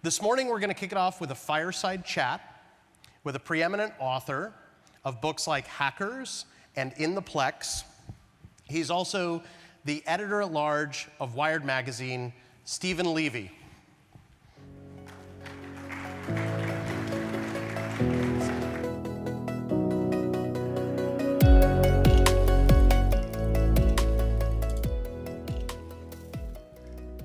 This morning we're going to kick it off with a fireside chat with a preeminent author of books like Hackers and In the Plex. He's also the editor-at-large of Wired magazine, Steven Levy.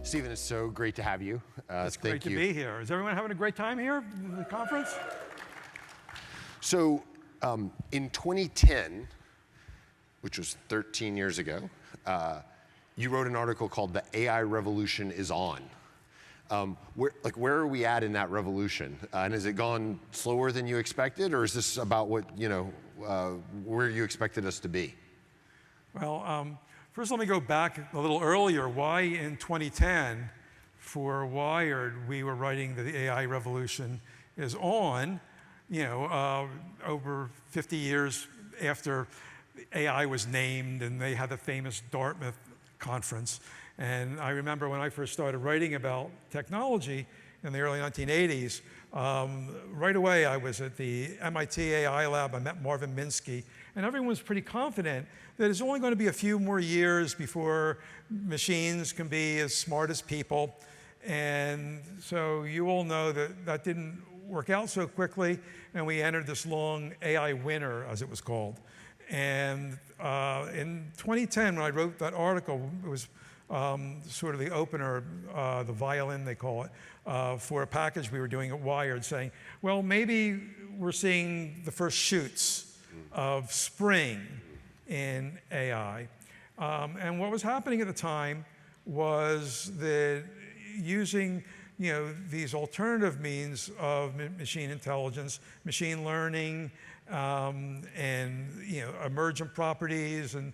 Steven, it's so great to have you. It's great to be here. Is everyone having a great time here at the conference? So in 2010, which was 13 years ago, you wrote an article called "The AI Revolution is On." Where are we at in that revolution? And has it gone slower than you expected, or is this about what where you expected us to be? Well, first let me go back a little earlier. Why in 2010, for Wired, we were writing that the AI revolution is on, over 50 years after AI was named and they had the famous Dartmouth conference. And I remember when I first started writing about technology in the early 1980s, right away I was at the MIT AI lab. I met Marvin Minsky, and everyone was pretty confident that it's only going to be a few more years before machines can be as smart as people. And so you all know that that didn't work out so quickly, and we entered this long AI winter, as it was called. And in 2010, when I wrote that article, it was sort of the opener, the violin they call it, for a package we were doing at Wired, saying, well, maybe we're seeing the first shoots of spring in AI. And what was happening at the time was that using these alternative means of machine intelligence, machine learning, and emergent properties and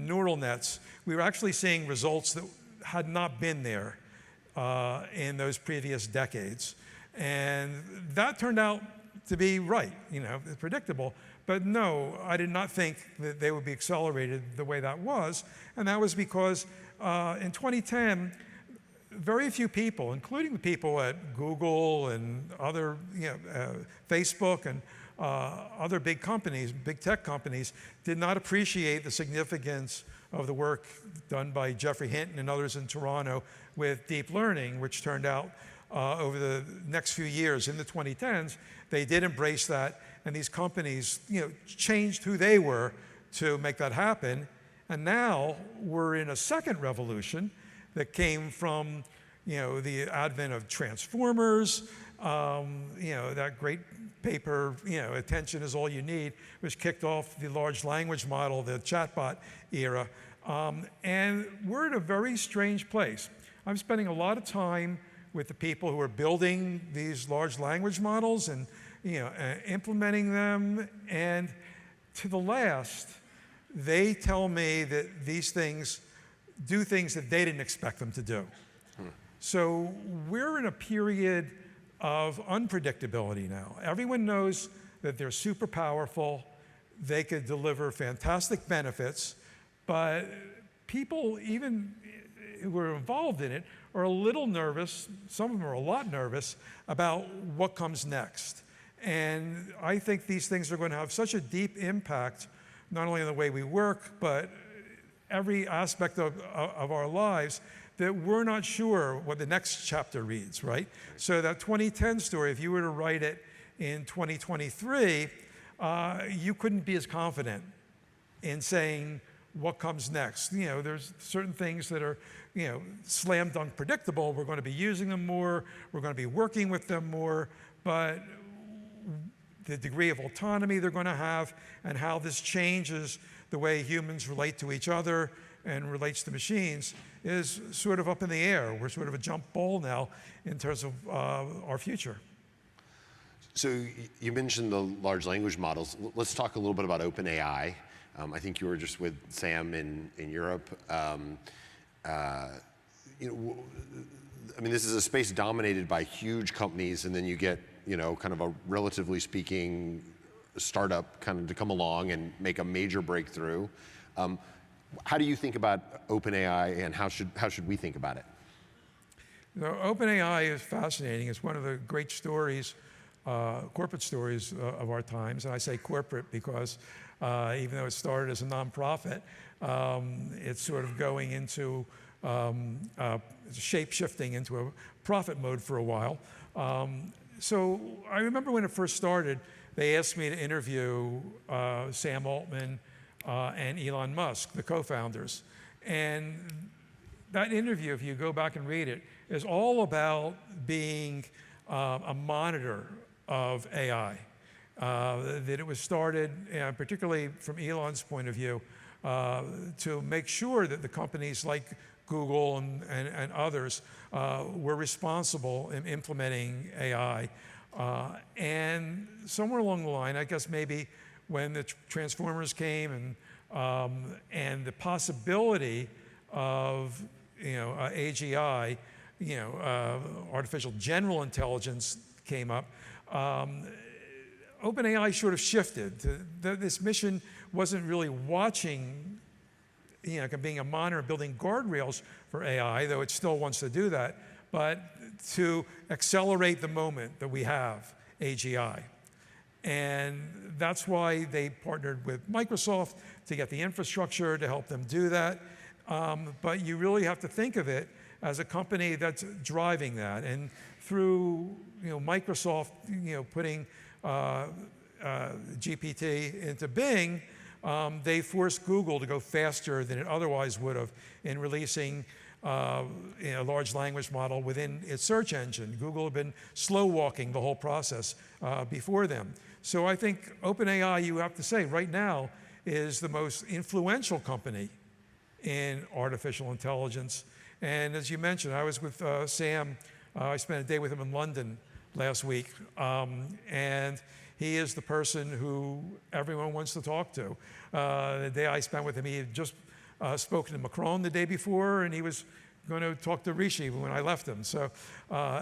neural nets, we were actually seeing results that had not been there in those previous decades. And that turned out to be right, predictable. But no, I did not think that they would be accelerated the way that was. And that was because in 2010, very few people, including the people at Google and other, Facebook and other big companies, big tech companies, did not appreciate the significance of the work done by Geoffrey Hinton and others in Toronto with deep learning, which turned out over the next few years in the 2010s, they did embrace that, and these companies, changed who they were to make that happen. And now we're in a second revolution that came from, the advent of transformers, that great paper, attention is all you need, which kicked off the large language model, the chatbot era. And we're in a very strange place. I'm spending a lot of time with the people who are building these large language models and implementing them. And to the last, they tell me that these things do things that they didn't expect them to do. So we're in a period of unpredictability now. Everyone knows that they're super powerful, they could deliver fantastic benefits, but people, even who are involved in it, are a little nervous, some of them are a lot nervous, about what comes next. And I think these things are going to have such a deep impact, not only on the way we work, but every aspect of our lives, that we're not sure what the next chapter reads, right? So that 2010 story, if you were to write it in 2023, you couldn't be as confident in saying what comes next. There's certain things that are, slam dunk predictable. We're going to be using them more. We're going to be working with them more. But the degree of autonomy they're going to have and how this changes the way humans relate to each other and relates to machines is sort of up in the air. We're sort of a jump ball now in terms of our future. So you mentioned the large language models. Let's talk a little bit about OpenAI. I think you were just with Sam in Europe. This is a space dominated by huge companies, and then you get, kind of a relatively speaking startup kind of to come along and make a major breakthrough. How do you think about OpenAI, and how should we think about it? OpenAI is fascinating. It's one of the great stories, corporate stories of our times. And I say corporate because even though it started as a nonprofit, it's sort of going into shape-shifting into a profit mode for a while. So I remember when it first started, they asked me to interview Sam Altman and Elon Musk, the co-founders. And that interview, if you go back and read it, is all about being a monitor of AI. That it was started, particularly from Elon's point of view, to make sure that the companies like Google and others were responsible in implementing AI. And somewhere along the line, I guess maybe when the Transformers came and the possibility of AGI, artificial general intelligence came up, OpenAI sort of shifted. This mission wasn't really watching, being a monitor, building guardrails for AI, though it still wants to do that, but to accelerate the moment that we have, AGI. And that's why they partnered with Microsoft to get the infrastructure to help them do that. But you really have to think of it as a company that's driving that. And through Microsoft putting GPT into Bing, they forced Google to go faster than it otherwise would have in releasing a large language model within its search engine. Google had been slow walking the whole process before them. So I think OpenAI, you have to say, right now is the most influential company in artificial intelligence. And as you mentioned, I was with Sam. I spent a day with him in London last week. And he is the person who everyone wants to talk to. The day I spent with him, he had just spoken to Macron the day before, and he was going to talk to Rishi when I left him. So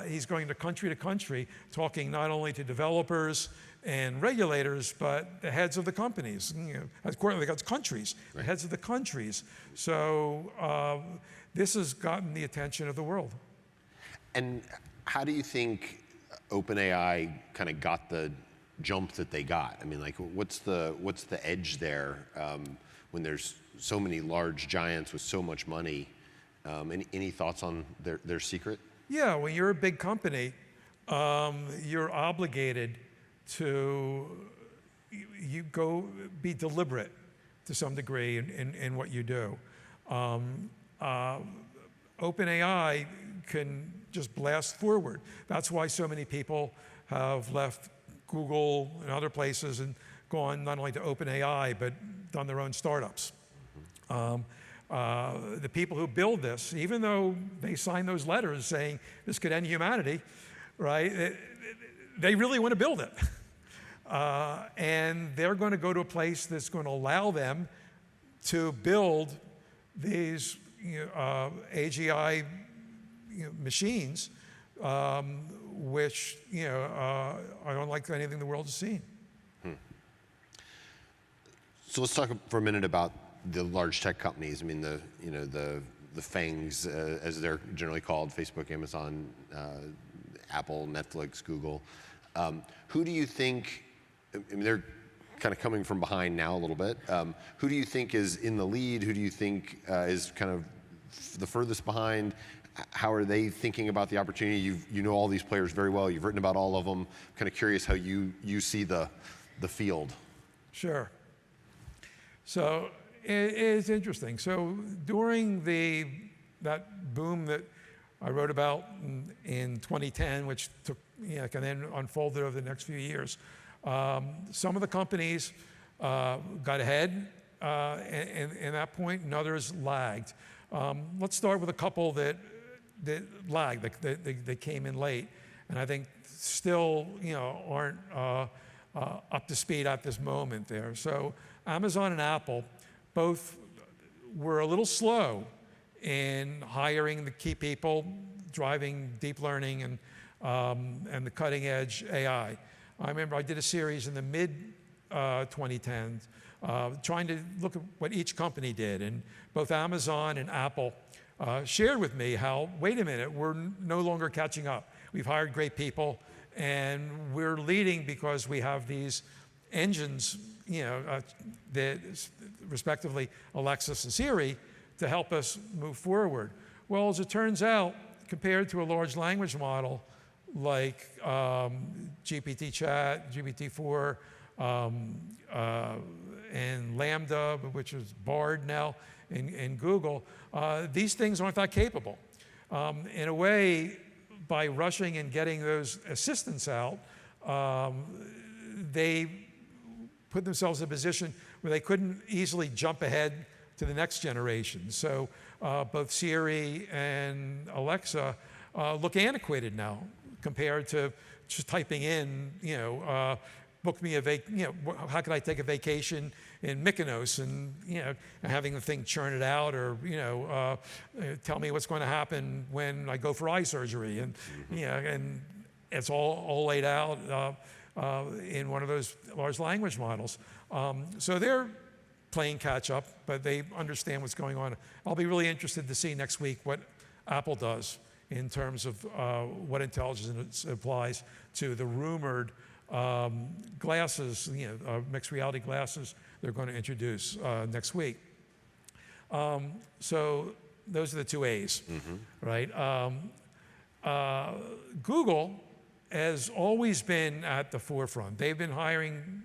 he's going to country, talking not only to developers and regulators, but the heads of the companies, according to the countries, the heads of the countries. So this has gotten the attention of the world. And how do you think OpenAI kind of got the jump that they got? I mean, like, what's the edge there when there's so many large giants with so much money? Any thoughts on their secret? Yeah, when you're a big company, you're obligated to be deliberate to some degree in what you do. OpenAI can just blast forward. That's why so many people have left Google and other places and gone not only to OpenAI, but done their own startups. The people who build this, even though they sign those letters saying this could end humanity, right? They really want to build it. And they're going to go to a place that's going to allow them to build these AGI machines, which are unlike anything the world has seen. So let's talk for a minute about the large tech companies. I mean, the FANGs, as they're generally called: Facebook, Amazon, Apple, Netflix, Google. Who do you think? I mean, they're kind of coming from behind now a little bit. Who do you think is in the lead? Who do you think is kind of the furthest behind? How are they thinking about the opportunity? You know all these players very well. You've written about all of them. I'm kind of curious how you see the field. Sure. So it's interesting. So during that boom that I wrote about in 2010, which took and then unfolded over the next few years, some of the companies got ahead in that point, and others lagged. Let's start with a couple that lagged, that came in late, and I think still aren't up to speed at this moment there. So Amazon and Apple both were a little slow in hiring the key people, driving deep learning and the cutting edge AI. I remember I did a series in the mid 2010s trying to look at what each company did, and both Amazon and Apple shared with me how, wait a minute, we're no longer catching up. We've hired great people, and we're leading because we have these engines, that respectively Alexa and Siri, to help us move forward. Well, as it turns out, compared to a large language model like GPT Chat, GPT-4, and Lambda, which is Bard now in Google, these things aren't that capable. In a way, by rushing and getting those assistants out, they put themselves in a position where they couldn't easily jump ahead to the next generation. So both Siri and Alexa look antiquated now compared to just typing in, book me a how could I take a vacation in Mykonos, and having the thing churn it out, or tell me what's going to happen when I go for eye surgery, and and it's all laid out in one of those large language models. So they're playing catch up, but they understand what's going on. I'll be really interested to see next week what Apple does in terms of what intelligence applies to the rumored glasses, mixed reality glasses they're going to introduce next week. So those are the two A's, right? Google has always been at the forefront. They've been hiring,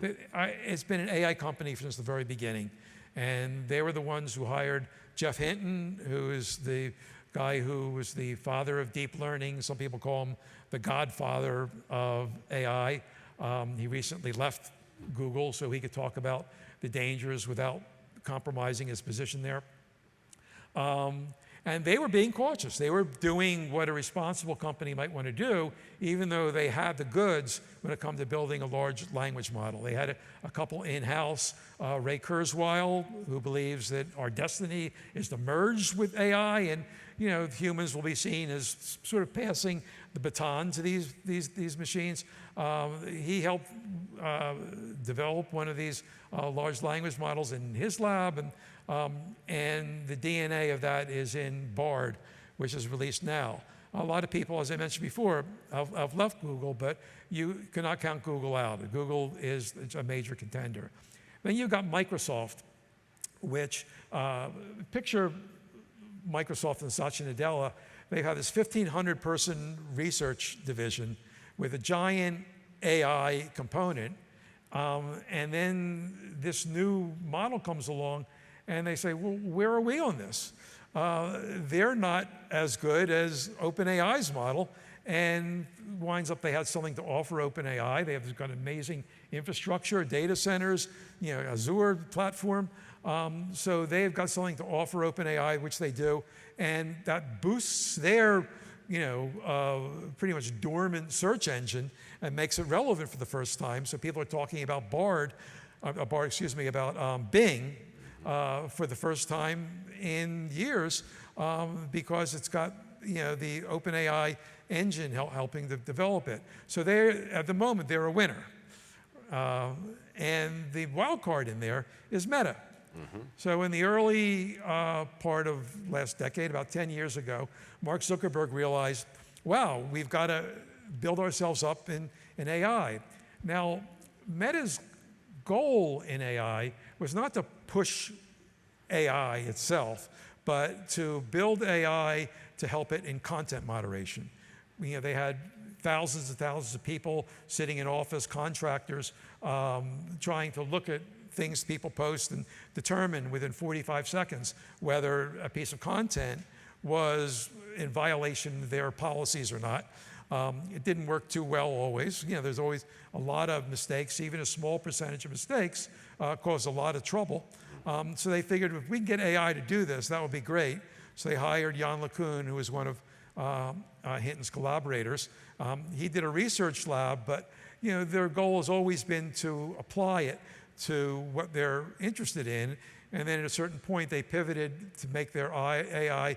it's been an AI company since the very beginning. And they were the ones who hired Jeff Hinton, who is the guy who was the father of deep learning. Some people call him the godfather of AI. He recently left Google so he could talk about the dangers without compromising his position there. And they were being cautious. They were doing what a responsible company might want to do, even though they had the goods when it comes to building a large language model. They had a couple in-house, Ray Kurzweil, who believes that our destiny is to merge with AI, and humans will be seen as sort of passing the baton to these machines. He helped develop one of these large language models in his lab, and the DNA of that is in Bard, which is released now. A lot of people, as I mentioned before, have left Google, but you cannot count Google out. Google is a major contender. Then you've got Microsoft, which, picture Microsoft and Satya Nadella. They have this 1,500-person research division with a giant AI component, and then this new model comes along, and they say, well, where are we on this? They're not as good as OpenAI's model, and winds up they had something to offer OpenAI. They've got amazing infrastructure, data centers, Azure platform. So they've got something to offer OpenAI, which they do, and that boosts their pretty much dormant search engine and makes it relevant for the first time. So people are talking about about Bing for the first time in years because it's got the OpenAI engine helping to develop it. So at the moment they're a winner, and the wild card in there is Meta. So in the early part of last decade, about 10 years ago, Mark Zuckerberg realized, wow, we've got to build ourselves up in AI. Now, Meta's goal in AI was not to push AI itself, but to build AI to help it in content moderation. They had thousands and thousands of people sitting in office, contractors, trying to look at things people post and determine within 45 seconds whether a piece of content was in violation of their policies or not. It didn't work too well always. There's always a lot of mistakes. Even a small percentage of mistakes cause a lot of trouble. So they figured if we can get AI to do this, that would be great. So they hired Jan LeCun, who was one of Hinton's collaborators. He did a research lab, but their goal has always been to apply it to what they're interested in, and then at a certain point they pivoted to make their AI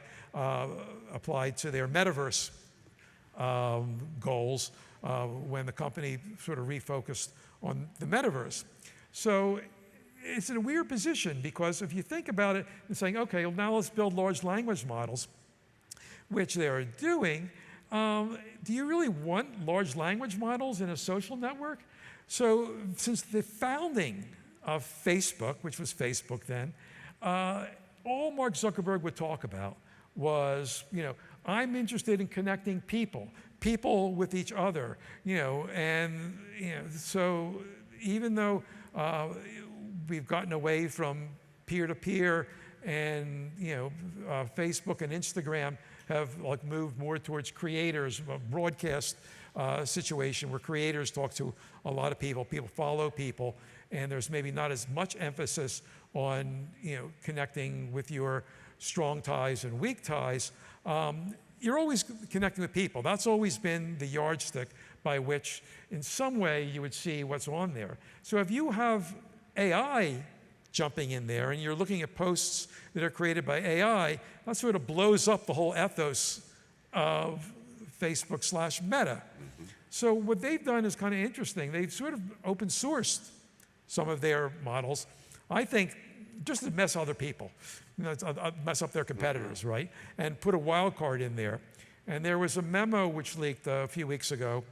applied to their metaverse goals when the company sort of refocused on the metaverse. So it's in a weird position because if you think about it and saying, okay, well, now let's build large language models, which they are doing, do you really want large language models in a social network? So since the founding of Facebook, which was Facebook then, all Mark Zuckerberg would talk about was, I'm interested in connecting people with each other, and so even though we've gotten away from peer-to-peer and Facebook and Instagram have moved more towards creators, a broadcast situation where creators talk to a lot of people follow people, and there's maybe not as much emphasis on connecting with your strong ties and weak ties. You're always connecting with people. That's always been the yardstick by which, in some way, you would see what's on there. So if you have AI jumping in there and you're looking at posts that are created by AI, that sort of blows up the whole ethos of Facebook/Meta. So what they've done is kind of interesting. They've sort of open sourced some of their models, I think, just to mess other people, mess up their competitors, right? And put a wild card in there. And there was a memo which leaked a few weeks ago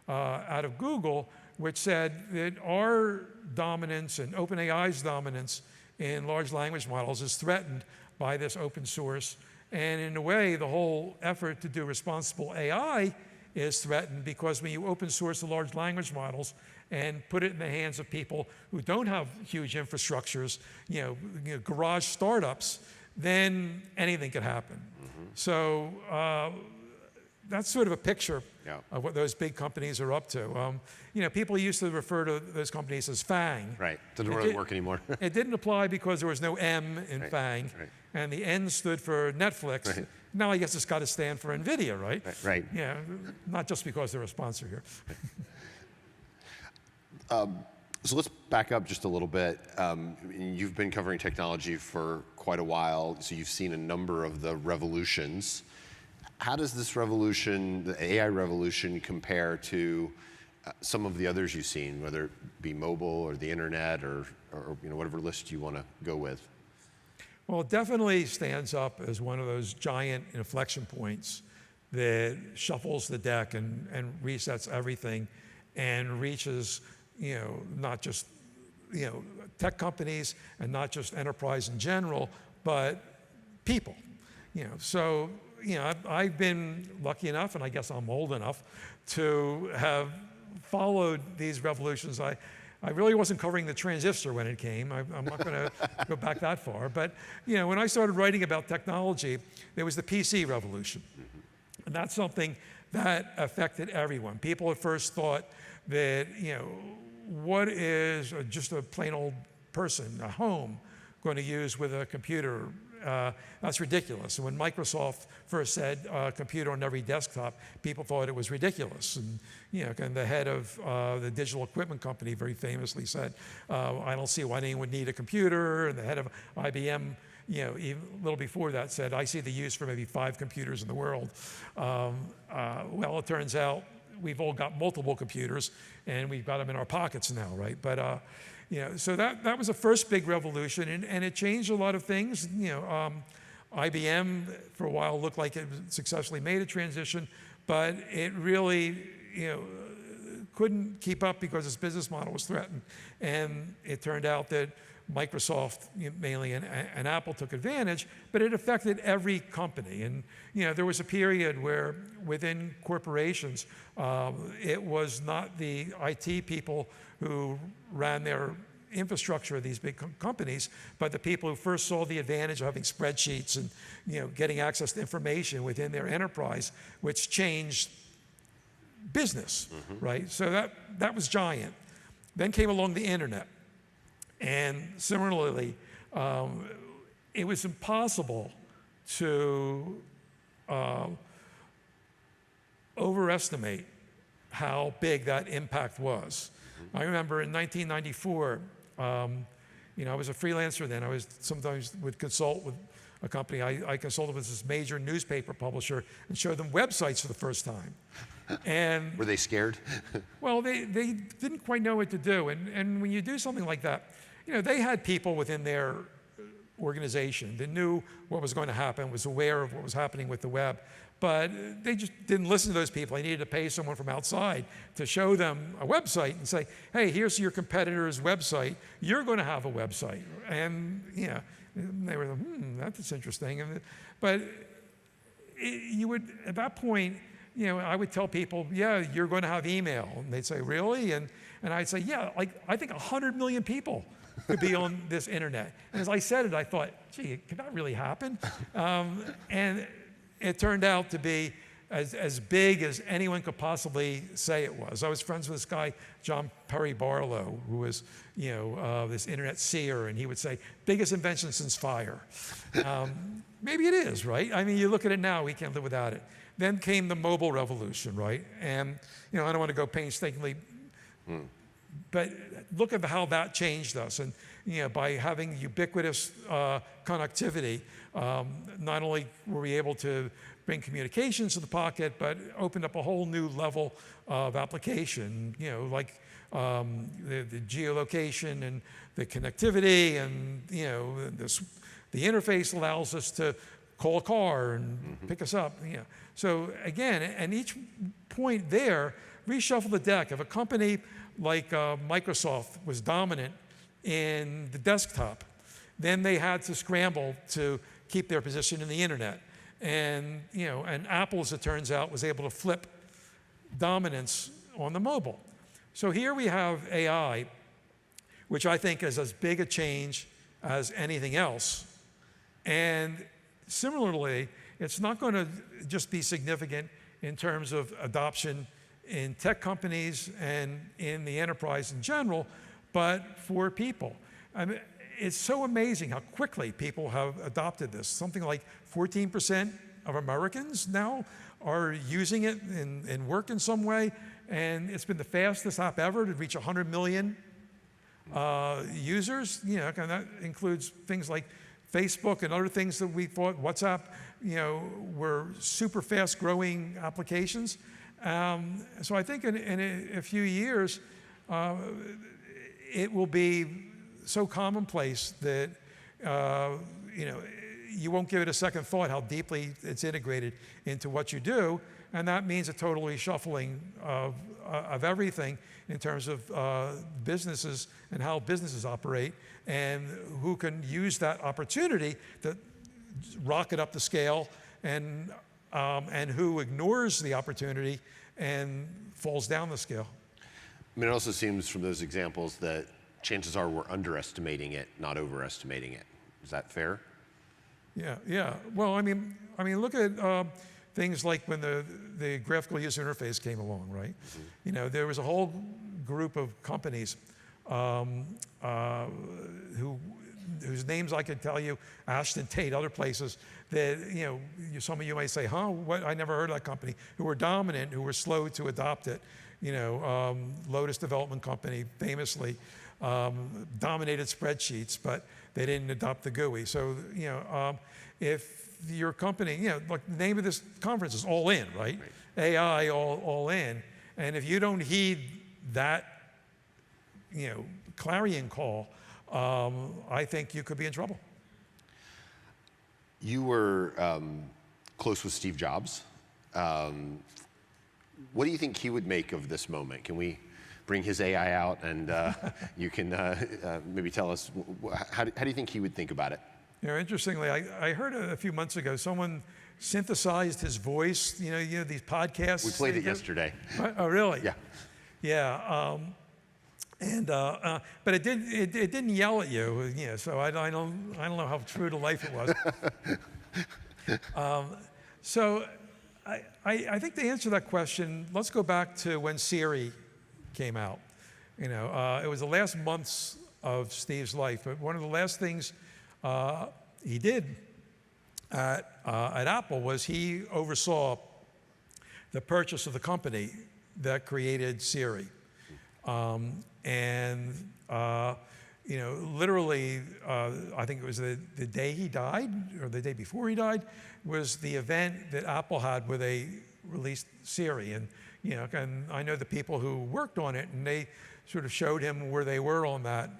out of Google, which said that our dominance and OpenAI's dominance in large language models is threatened by this open source. And in a way, the whole effort to do responsible AI is threatened because when you open source the large language models and put it in the hands of people who don't have huge infrastructures, garage startups, then anything could happen. So that's sort of a picture of what those big companies are up to. People used to refer to those companies as FANG. Right, doesn't really work anymore. It didn't apply because there was no M in FANG, and the N stood for Netflix. Right. Now I guess it's got to stand for NVIDIA, right? Right. Yeah, not just because they're a sponsor here. So let's back up just a little bit. You've been covering technology for quite a while, so you've seen a number of the revolutions. How does this revolution, the AI revolution, compare to some of the others you've seen, whether it be mobile or the internet or whatever list you want to go with? Well, it definitely stands up as one of those giant inflection points that shuffles the deck and resets everything and reaches, not just, tech companies and not just enterprise in general, but people. So, I've been lucky enough, and I guess I'm old enough, to have followed these revolutions. I really wasn't covering the transistor when it came. I'm not going to go back that far. But when I started writing about technology, there was the PC revolution. And that's something that affected everyone. People at first thought that, what is just a plain old person, a home, going to use with a computer? That's ridiculous. And when Microsoft first said computer on every desktop, people thought it was ridiculous. And and the head of the digital equipment company very famously said, "I don't see why anyone would need a computer." And the head of IBM, even a little before that, said, "I see the use for maybe 5 computers in the world." Well, it turns out we've all got multiple computers, and we've got them in our pockets now, right? But so that was the first big revolution, and it changed a lot of things. IBM for a while looked like it successfully made a transition, but it really couldn't keep up because its business model was threatened. And it turned out that Microsoft mainly and Apple took advantage, but it affected every company. And there was a period where within corporations, it was not the IT people who ran their infrastructure of these big companies, but the people who first saw the advantage of having spreadsheets and getting access to information within their enterprise, which changed business, right? So that was giant. Then came along the internet. And similarly, it was impossible to overestimate how big that impact was. I remember in 1994, I was a freelancer then. I sometimes would consult with a company. I consulted with this major newspaper publisher and showed them websites for the first time. And were they scared? well, they didn't quite know what to do. And when you do something like that, they had people within their organization that knew what was going to happen, was aware of what was happening with the web, but they just didn't listen to those people. They needed to pay someone from outside to show them a website and say, hey, here's your competitor's website. You're going to have a website. And they were like, that's interesting. But you would, at that point, I would tell people, yeah, you're going to have email. And they'd say, really? And I'd say, yeah, I think 100 million people could be on this internet. And as I said it, I thought, gee, could that really happen? And it turned out to be as big as anyone could possibly say it was. I was friends with this guy, John Perry Barlow, who was, this internet seer, and he would say, biggest invention since fire. Maybe it is, right? I mean, you look at it now, we can't live without it. Then came the mobile revolution, right? And, I don't want to go painstakingly, but look at how that changed us. And, by having ubiquitous connectivity, not only were we able to bring communications to the pocket, but opened up a whole new level of application, like the geolocation and the connectivity, and, the interface allows us to call a car and pick us up. So again, and each point there, reshuffle the deck. If a company like Microsoft was dominant in the desktop, then they had to scramble to keep their position in the internet. And and Apple, as it turns out, was able to flip dominance on the mobile. So here we have AI, which I think is as big a change as anything else. And similarly, it's not going to just be significant in terms of adoption in tech companies and in the enterprise in general, but for people. I mean, it's so amazing how quickly people have adopted this. Something like 14% of Americans now are using it in work in some way, and it's been the fastest app ever to reach 100 million users. And that includes things like Facebook and other things that we thought, WhatsApp, were super fast growing applications. So I think in a few years, it will be so commonplace that you won't give it a second thought how deeply it's integrated into what you do, and that means a total reshuffling of everything in terms of businesses and how businesses operate, and who can use that opportunity to rocket up the scale, and who ignores the opportunity and falls down the scale. I mean, it also seems from those examples that chances are we're underestimating it, not overestimating it. Is that fair? Yeah. Well, I mean, look at things like when the graphical user interface came along, right? There was a whole group of companies whose names I could tell you, Ashton Tate, other places, that some of you might say, huh, what? I never heard of that company, who were dominant, who were slow to adopt it. Lotus Development Company famously dominated spreadsheets, but they didn't adopt the GUI. So, if your company, like the name of this conference is All In, right? AI all in. And if you don't heed that, clarion call, I think you could be in trouble. You were close with Steve Jobs. What do you think he would make of this moment? Can we bring his AI out, and you can maybe tell us, how do you think he would think about it? Interestingly, I heard a few months ago someone synthesized his voice. These podcasts. We played it yesterday. Oh, really? Yeah. Yeah. But it didn't yell at you. So I don't know how true to life it was. So I think to answer that question, let's go back to when Siri came out. It was the last months of Steve's life, but one of the last things he did at Apple was he oversaw the purchase of the company that created Siri. Literally, I think it was the day he died, or the day before he died, was the event that Apple had where they released Siri. And I know the people who worked on it, and they sort of showed him where they were on that.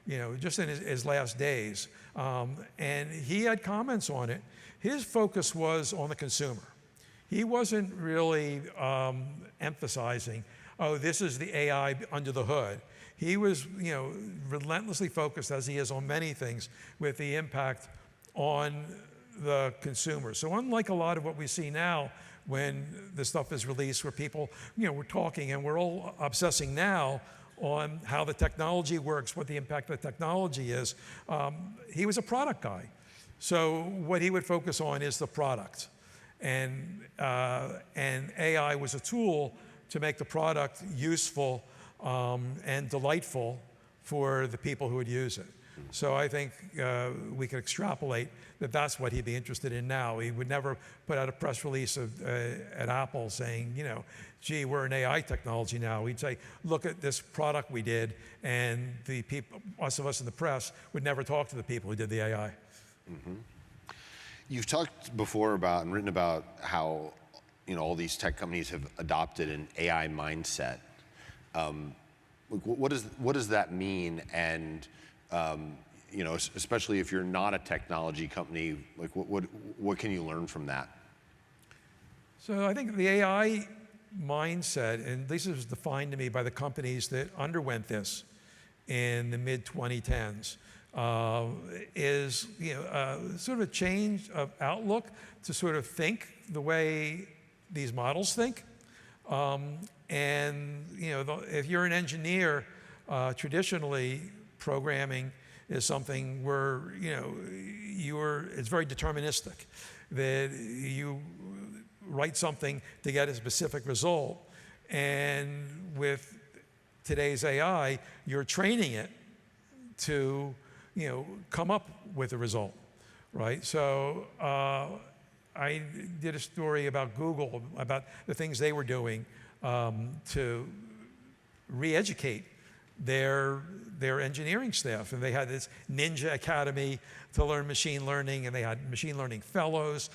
just in his last days. And he had comments on it. His focus was on the consumer. He wasn't really emphasizing, oh, this is the AI under the hood. He was, relentlessly focused, as he is on many things, with the impact on the consumer. So unlike a lot of what we see now when the stuff is released, where people, we're talking and we're all obsessing now on how the technology works, what the impact of the technology is, he was a product guy. So what he would focus on is the product. And AI was a tool to make the product useful and delightful for the people who would use it. So I think we could extrapolate that that's what he'd be interested in now. He would never put out a press release at Apple saying, gee, we're an AI technology now. He'd say, look at this product we did, and the people, us in the press, would never talk to the people who did the AI. Mm-hmm. You've talked before about and written about how all these tech companies have adopted an AI mindset. What does that mean? And especially if you're not a technology company, like what can you learn from that? So I think the AI mindset, and this is defined to me by the companies that underwent this in the mid-2010s, is sort of a change of outlook to sort of think the way these models think. If you're an engineer, traditionally programming is something where it's very deterministic, that you write something to get a specific result. And with today's AI, you're training it to come up with a result, right? So I did a story about Google, about the things they were doing to re-educate their engineering staff. And they had this Ninja Academy to learn machine learning, and they had machine learning fellows.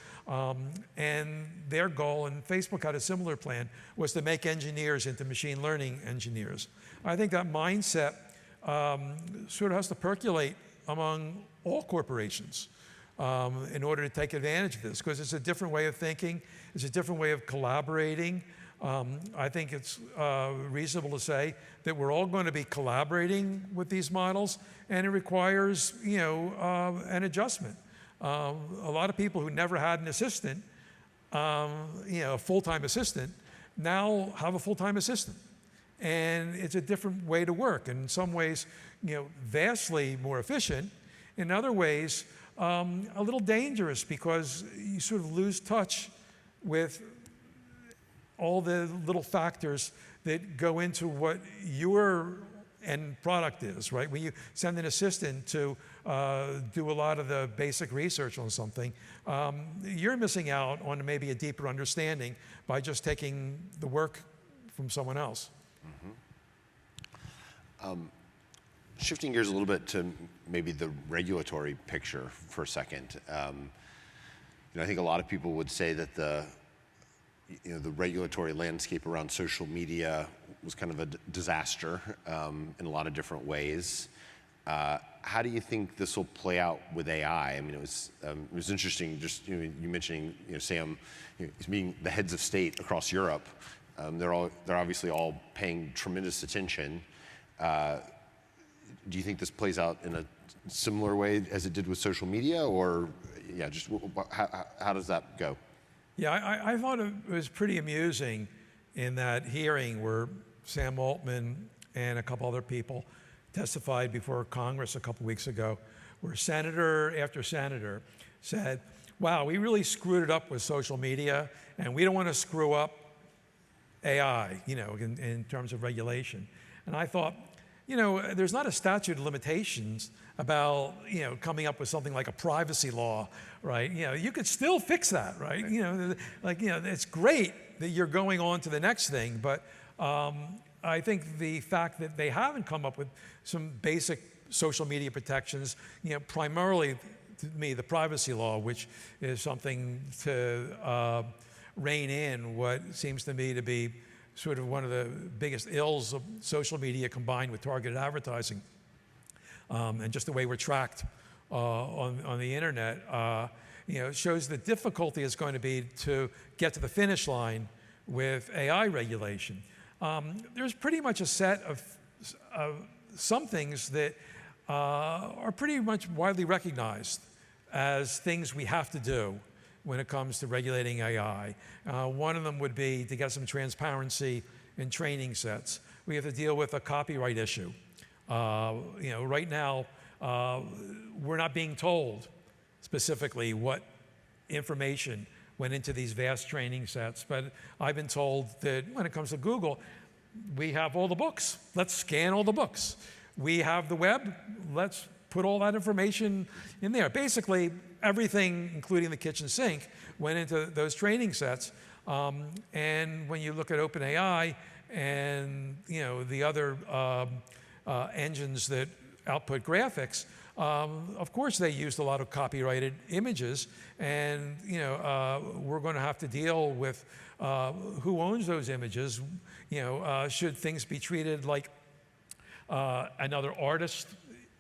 And their goal, and Facebook had a similar plan, was to make engineers into machine learning engineers. I think that mindset sort of has to percolate among all corporations in order to take advantage of this, because it's a different way of thinking, it's a different way of collaborating. I think it's reasonable to say that we're all going to be collaborating with these models, and it requires, an adjustment. A lot of people who never had an assistant, a full-time assistant, now have a full-time assistant. And it's a different way to work. In some ways, vastly more efficient. In other ways, a little dangerous, because you sort of lose touch with all the little factors that go into what your end product is, right? When you send an assistant to do a lot of the basic research on something, you're missing out on maybe a deeper understanding by just taking the work from someone else. Mm-hmm. Shifting gears a little bit to maybe the regulatory picture for a second. I think a lot of people would say that the regulatory landscape around social media was kind of a disaster in a lot of different ways. How do you think this will play out with AI? I mean, it was interesting. Just you mentioning Sam, he's meeting the heads of state across Europe. They're obviously all paying tremendous attention. Do you think this plays out in a similar way as it did with social media, or just how does that go? Yeah, I thought it was pretty amusing in that hearing where Sam Altman and a couple other people testified before Congress a couple weeks ago, where senator after senator said, wow, we really screwed it up with social media, and we don't want to screw up AI, in terms of regulation. And I thought, there's not a statute of limitations about, coming up with something like a privacy law, right? You could still fix that, right? It's great that you're going on to the next thing, but I think the fact that they haven't come up with some basic social media protections, primarily to me, the privacy law, which is something to rein in what seems to me to be sort of one of the biggest ills of social media combined with targeted advertising. and just the way we're tracked on the internet, shows the difficulty it's going to be to get to the finish line with AI regulation. There's pretty much a set of some things that are pretty much widely recognized as things we have to do when it comes to regulating AI. One of them would be to get some transparency in training sets. We have to deal with a copyright issue. Right now, we're not being told specifically what information went into these vast training sets, but I've been told that when it comes to Google, we have all the books. Let's scan all the books. We have the web. Let's put all that information in there. Basically, everything, including the kitchen sink, went into those training sets. And when you look at OpenAI and the other engines that output graphics, of course they used a lot of copyrighted images, and we're going to have to deal with who owns those images. Should things be treated like another artist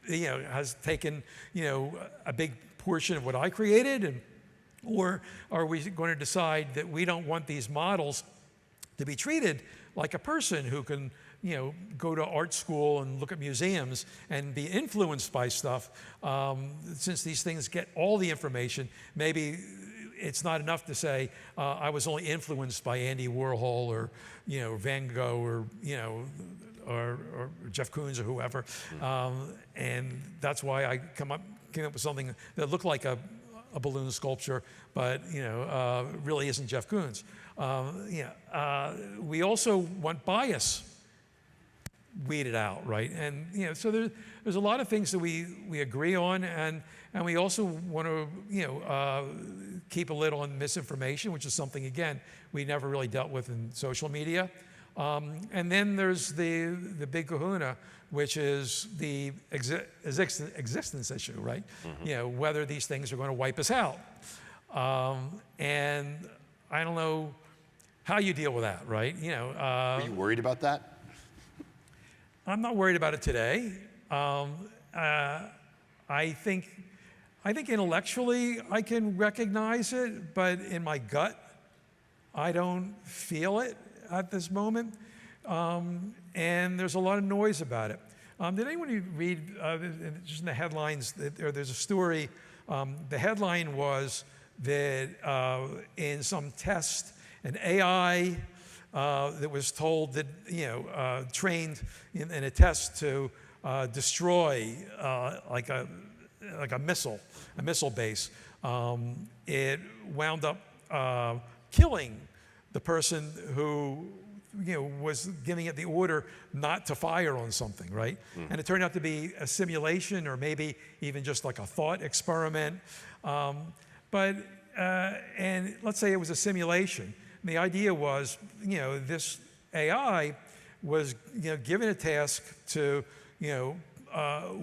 has taken a big portion of what I created, or are we going to decide that we don't want these models to be treated like a person who can go to art school and look at museums and be influenced by stuff? Since these things get all the information, maybe it's not enough to say I was only influenced by Andy Warhol or Van Gogh or Jeff Koons or whoever, and that's why I came up with something that looked like a balloon sculpture, but really isn't Jeff Koons. We also want bias weeded out, right? And so there's a lot of things that we agree on, and we also want to keep a lid on misinformation, which is something again we never really dealt with in social media. And then there's the big kahuna, which is the existence issue, right? Mm-hmm. Whether these things are going to wipe us out. And I don't know how you deal with that, right? Are you worried about that? I'm not worried about it today. I think intellectually I can recognize it, but in my gut, I don't feel it at this moment. And there's a lot of noise about it. Did anyone read, just in the headlines, there's a story, the headline was that in some test, an AI that was told that, trained in a test to destroy like a missile base, it wound up killing the person who was giving it the order not to fire on something, right? Mm. And it turned out to be a simulation, or maybe even just like a thought experiment. And let's say it was a simulation. And the idea was, this AI was, given a task to,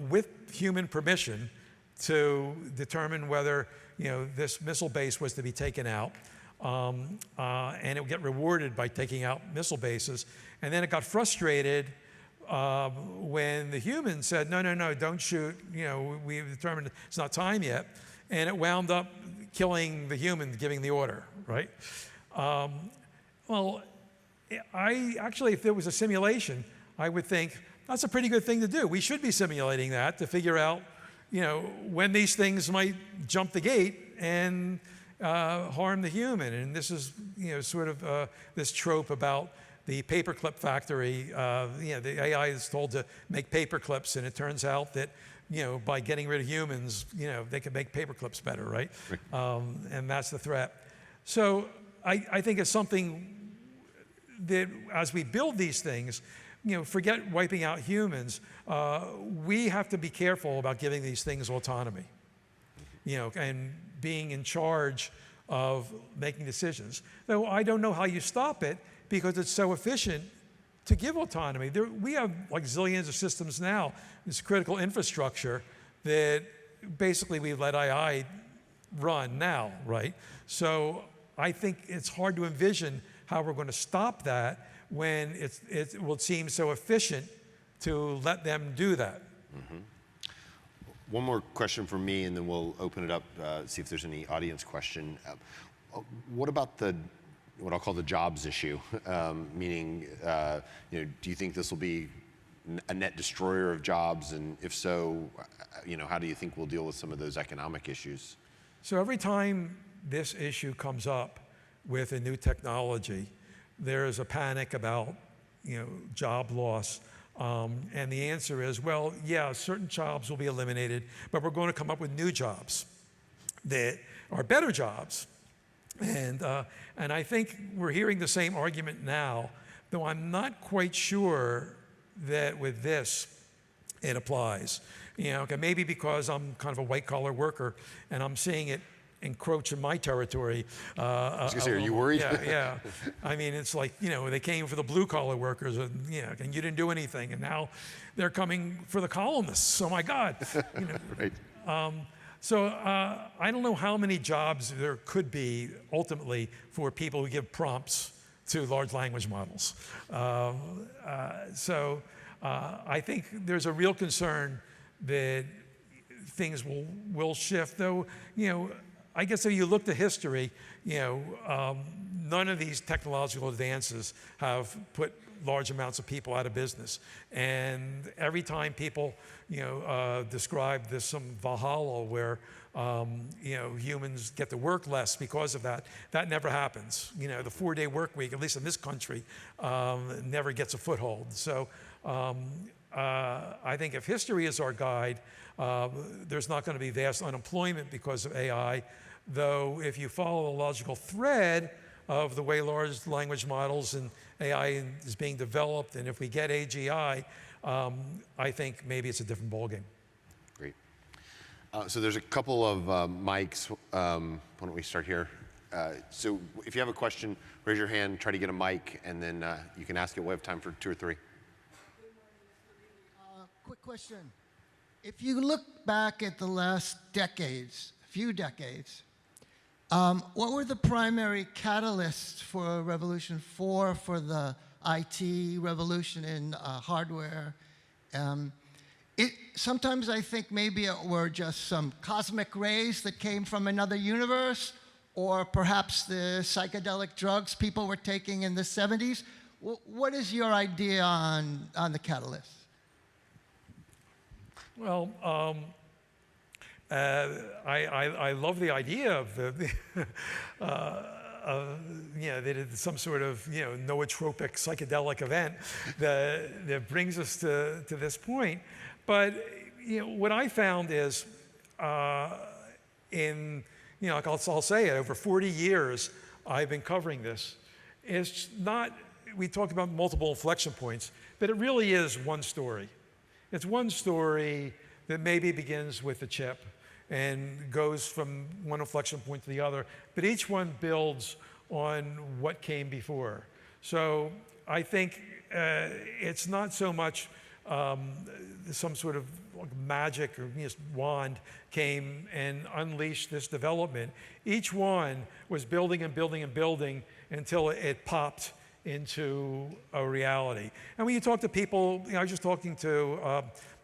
with human permission, to determine whether, this missile base was to be taken out. And it would get rewarded by taking out missile bases. And then it got frustrated when the humans said, no, don't shoot. We've determined it's not time yet. And it wound up killing the human giving the order, right? Well, if there was a simulation, I would think that's a pretty good thing to do. We should be simulating that to figure out, when these things might jump the gate and harm the human. And this is, sort of this trope about the paperclip factory. The AI is told to make paperclips, and it turns out that, by getting rid of humans, they can make paperclips better, right? And that's the threat. So I think it's something that as we build these things, forget wiping out humans, we have to be careful about giving these things autonomy, and being in charge of making decisions. Though I don't know how you stop it, because it's so efficient to give autonomy. We have like zillions of systems now, this critical infrastructure that basically we let AI run now, right? So I think it's hard to envision how we're going to stop that when it will seem so efficient to let them do that. Mm-hmm. one more question from me, and then we'll open it up, see if there's any audience question. What about what I'll call the jobs issue? Meaning, do you think this will be a net destroyer of jobs? And if so, how do you think we'll deal with some of those economic issues? So every time this issue comes up with a new technology, there is a panic about job loss. And the answer is, well, yeah, certain jobs will be eliminated, but we're going to come up with new jobs that are better jobs. And I think we're hearing the same argument now, though I'm not quite sure that with this it applies. Okay, maybe because I'm kind of a white-collar worker and I'm seeing it encroach in my territory. I was gonna say, are you worried? Yeah. I mean, it's like, they came for the blue-collar workers and you didn't do anything, and now they're coming for the columnists. Oh my God. Right. So I don't know how many jobs there could be ultimately for people who give prompts to large language models. So I think there's a real concern that things will shift, though, I guess if you look to history, none of these technological advances have put large amounts of people out of business. And every time people, describe this some Valhalla where, humans get to work less because of that, that never happens. The 4-day work week, at least in this country, never gets a foothold. So I think if history is our guide, there's not going to be vast unemployment because of AI, though if you follow the logical thread of the way large language models and AI is being developed, and if we get AGI, I think maybe it's a different ballgame. Great. So there's a couple of mics. Why don't we start here? So if you have a question, raise your hand, try to get a mic, and then you can ask it. We'll have time for 2 or 3. Quick question. If you look back at the last few decades, what were the primary catalysts for Revolution 4, for the IT revolution in hardware? Sometimes I think maybe it were just some cosmic rays that came from another universe, or perhaps the psychedelic drugs people were taking in the 70s. What is your idea on the catalyst? Well, I love the idea of that it's some sort of nootropic psychedelic event that brings us to this point. But what I found is I'll say it, over 40 years I've been covering this. It's not, we talked about multiple inflection points, but it really is one story. It's one story that maybe begins with the chip and goes from one inflection point to the other, but each one builds on what came before. So I think it's not so much some sort of magic or wand came and unleashed this development. Each one was building and building and building until it popped into a reality. And when you talk to people, I was just talking to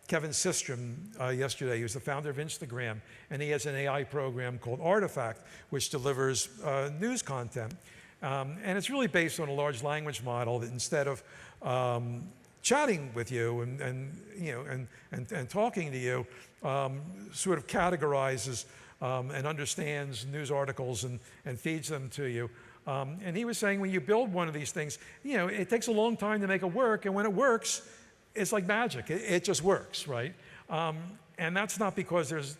Kevin Systrom yesterday. He was the founder of Instagram, and he has an AI program called Artifact, which delivers news content. And it's really based on a large language model that instead of chatting with you and talking to you, sort of categorizes and understands news articles and feeds them to you. And he was saying when you build one of these things, it takes a long time to make it work, and when it works, it's like magic. It just works, right? And that's not because there's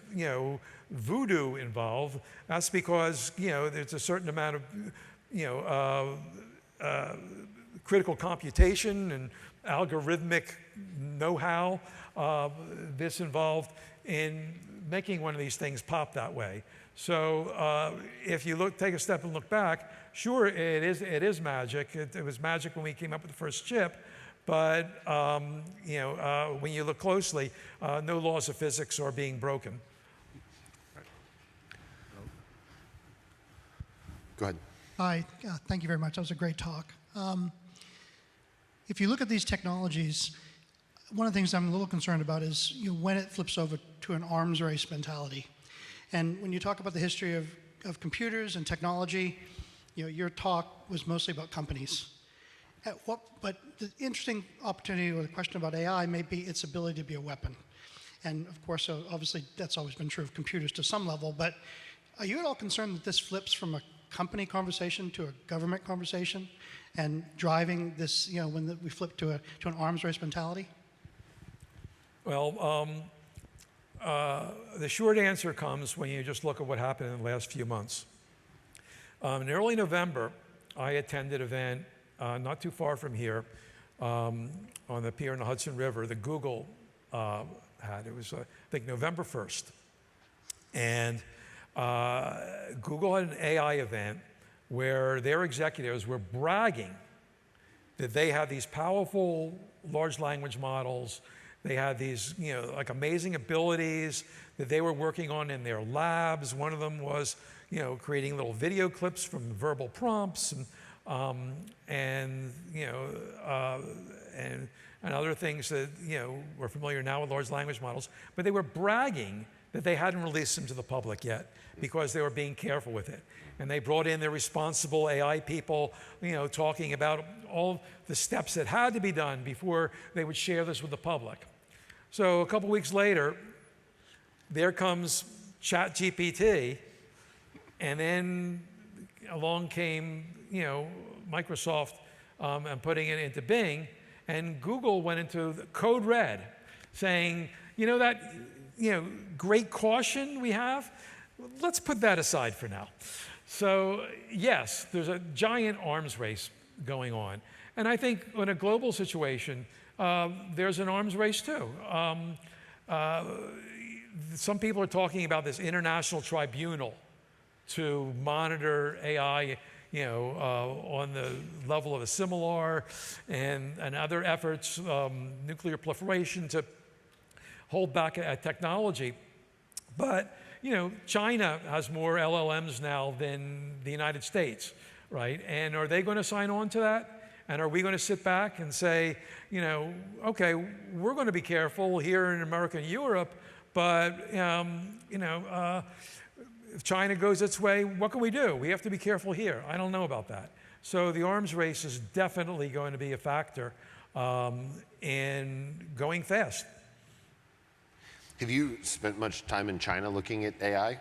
voodoo involved. That's because there's a certain amount of critical computation and algorithmic know-how this involved in making one of these things pop that way. So if you take a step and look back, sure, it is magic. It was magic when we came up with the first chip, but when you look closely, no laws of physics are being broken. Go ahead. Hi, thank you very much. That was a great talk. If you look at these technologies, one of the things I'm a little concerned about is when it flips over to an arms race mentality. And when you talk about the history of computers and technology, your talk was mostly about companies. But the interesting opportunity or the question about AI may be its ability to be a weapon. And of course, obviously, that's always been true of computers to some level, but are you at all concerned that this flips from a company conversation to a government conversation and driving this, when we flip to an arms race mentality? Well, the short answer comes when you just look at what happened in the last few months. In early November, I attended an event not too far from here on the pier in the Hudson River that Google had. It was, I think, November 1st. And Google had an AI event where their executives were bragging that they had these powerful large language models. They had these, like amazing abilities that they were working on in their labs. One of them was, creating little video clips from verbal prompts and other things that, we're familiar now with large language models. But they were bragging that they hadn't released them to the public yet because they were being careful with it. And they brought in their responsible AI people, talking about all the steps that had to be done before they would share this with the public. So a couple weeks later, there comes ChatGPT, and then along came, Microsoft and putting it into Bing, and Google went into the code red, saying, that great caution we have, let's put that aside for now. So yes, there's a giant arms race going on. And I think in a global situation, there's an arms race too. Some people are talking about this international tribunal to monitor AI, on the level of a similar and other efforts, nuclear proliferation to hold back technology. But China has more LLMs now than the United States, right? And are they going to sign on to that? And are we going to sit back and say, okay, we're going to be careful here in America and Europe, but if China goes its way, what can we do? We have to be careful here. I don't know about that. So the arms race is definitely going to be a factor in going fast. Have you spent much time in China looking at AI?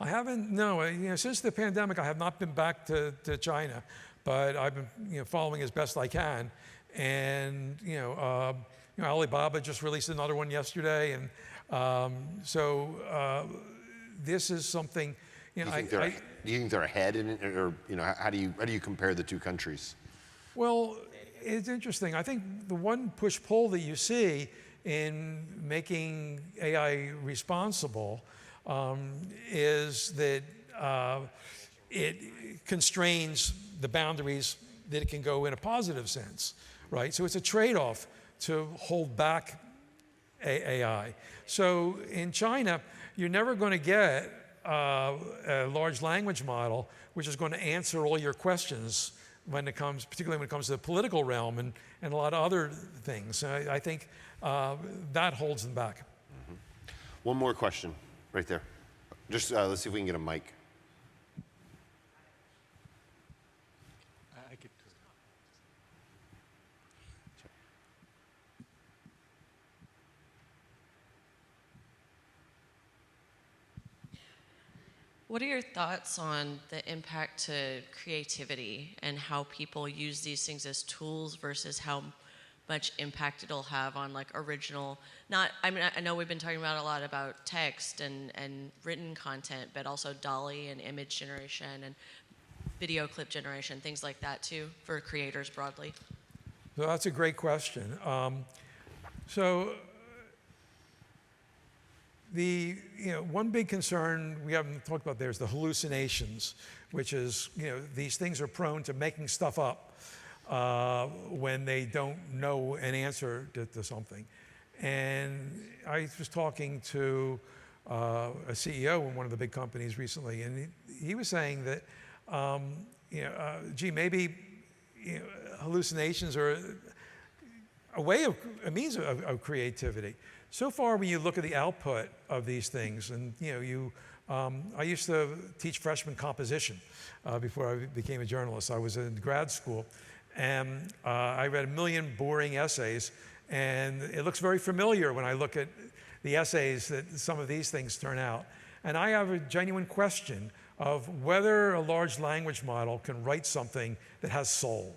I haven't, no. Since the pandemic, I have not been back to China, but I've been following as best I can. And Alibaba just released another one yesterday, and this is something. Do you think they're ahead in it, or how do you compare the two countries? Well, it's interesting. I think the one push-pull that you see in making AI responsible is that it constrains the boundaries that it can go in a positive sense, right? So it's a trade-off to hold back AI. So in China, you're never going to get a large language model which is going to answer all your questions particularly when it comes to the political realm and a lot of other things. I think that holds them back. Mm-hmm. One more question right there. Just let's see if we can get a mic. What are your thoughts on the impact to creativity and how people use these things as tools versus how much impact it'll have on original, I know we've been talking about a lot about text and written content, but also DALL-E and image generation and video clip generation, things like that too, for creators broadly? So that's a great question. The one big concern we haven't talked about there is the hallucinations, which is these things are prone to making stuff up when they don't know an answer to something. And I was talking to a CEO in one of the big companies recently, and he was saying that maybe hallucinations are a means of creativity. So far, when you look at the output of these things, and I used to teach freshman composition before I became a journalist. I was in grad school, and I read 1 million boring essays, and it looks very familiar when I look at the essays that some of these things turn out. And I have a genuine question of whether a large language model can write something that has soul,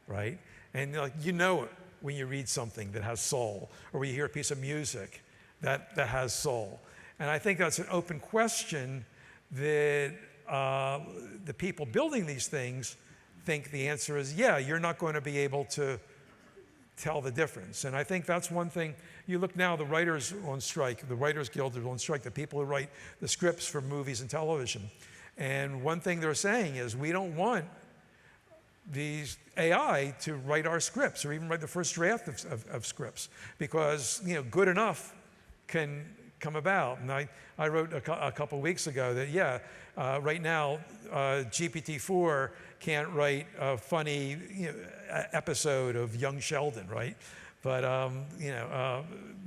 right? And you know it when you read something that has soul, or when you hear a piece of music that has soul. And I think that's an open question that the people building these things think the answer is, yeah, you're not going to be able to tell the difference. And I think that's one thing. You look now, the writers on strike, the Writers Guild are on strike, the people who write the scripts for movies and television. And one thing they're saying is, we don't want these AI to write our scripts or even write the first draft of scripts, because good enough can come about. And I wrote a couple weeks ago that, right now, GPT-4 can't write a funny episode of Young Sheldon, right? But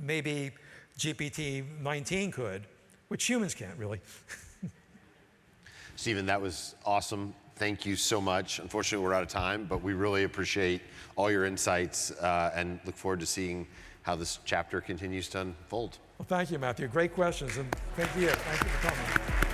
maybe GPT-19 could, which humans can't really. Steven, that was awesome. Thank you so much. Unfortunately, we're out of time, but we really appreciate all your insights and look forward to seeing how this chapter continues to unfold. Well, thank you, Matthew. Great questions, and thank you. Thank you for coming.